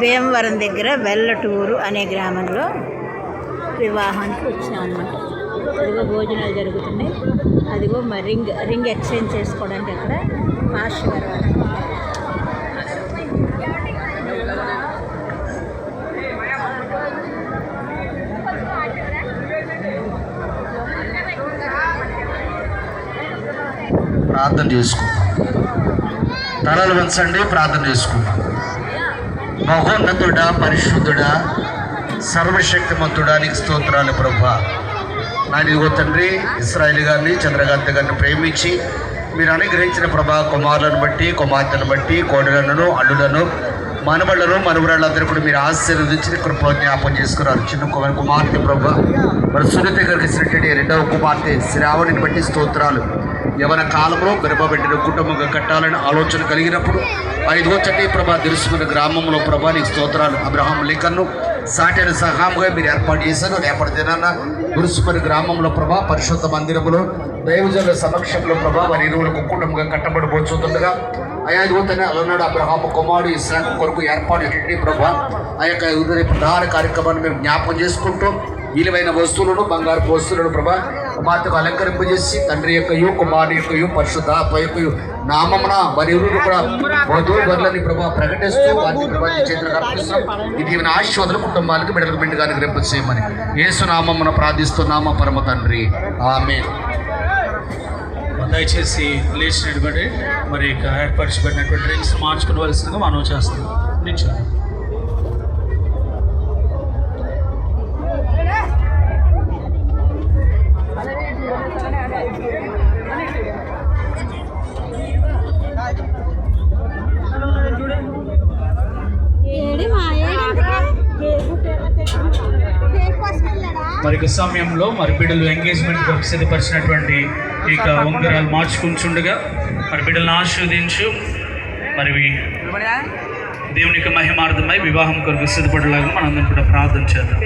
భీమవరం దగ్గర వెల్లటూరు అనే గ్రామంలో వివాహానికి వచ్చామన్నమాట. అదిగో భోజనాలు జరుగుతున్నాయి. అదిగో మరి రింగ్ ఎక్స్చేంజ్ చేసుకోవడానికి అక్కడ మాస్టర్ గారు ప్రార్థన చేసుకుందాం. తలలు వంచండి, ప్రార్థన చేసుకుందాం. మహోన్నతుడా, పరిశుద్ధుడా, సర్వశక్తిమంతుడా, నీకు స్తోత్రాలు ప్రభువా. ఇదిగో తండ్రి, ఇస్రాయేల్ గారిని, చంద్రకాంత్ గారిని ప్రేమించి మీరు అనుగ్రహించిన ప్రభా కుమారులను బట్టి, కుమార్తెను బట్టి, కోడలను, అల్లులను, మనవళ్లను, మనవరాళ్ళందరూ కూడా మీరు ఆశీర్వదించిన కృప జ్ఞాపం చేసుకున్నారు. చిన్న కుమార్తె ప్రభా, మరి సునీత గారికి ఇచ్చినటువంటి రెండవ కుమార్తె శ్రావణిని బట్టి స్తోత్రాలు. యవన కాలంలో గర్భబెట్టిన కుటుంబంగా కట్టాలని ఆలోచన కలిగినప్పుడు 5వ చండీ ప్రభా తెలుసుకున్న గ్రామంలో ప్రభా నీకు స్తోత్రాలు. అబ్రహాం లింకన్ను సాటైన సహాముగా మీరు ఏర్పాటు చేశారు. రేపటి దినాన గురుసుపల్లి గ్రామంలో ప్రభా పరిశుద్ధ మందిరంలో దైవజనుల సమక్షంలో ప్రభా వారి ఇరువులకు కుటుంబంగా కట్టబడిపోతుండగా అయాదిగోతనే అలనాడు అబ్రహాము కుమారుడు ఇస్సాకు కొరకు ఏర్పాటు చేయండి ప్రభా. ఆ యొక్క ప్రధాన కార్యక్రమాన్ని మేము జ్ఞాపకం చేసుకుంటూ విలువైన వస్తువులను, బంగారు వస్తువులను ప్రభా కుమార్తెకు అలంకరింపజేసి తండ్రి యొక్కయు, కుమారుని యొక్కయు, పరిశుద్ధాత్మ యొక్కయు నామమున వారి ఇరువురు కూడా వధువు వరులని ప్రభా ప్రకటిస్తూ వారిని ప్రభా చేతులకు అర్పిస్తాం. ఇది ఆశీర్వాదాలు కుటుంబాలకు బిడ్డలకు మెండుగా అనుగ్రహింప చేయమని యేసు నామమున ప్రార్థిస్తున్నామా పరమ తండ్రి, ఆమేన్. దయచేసి లేచినటువంటి మరి ఏర్పరచబడినటువంటి రింగ్స్ మార్చుకోవలసిందిగా మనం చేస్తాం. నిల్చోండి. మరి సమయంలో మరి బిడ్డలు ఎంగేజ్మెంట్ కొరకు సిద్ధపరిచినటువంటి ఇక ఉంగరాలు మార్చుకుంటుండగా మరి బిడ్డలను ఆశీర్వదించు. మరి దేవుని యొక్క మహిమార్థమై వివాహం కొరకు సిద్ధపడేలాగా మనందరం కూడా ప్రార్థన చేద్దాం.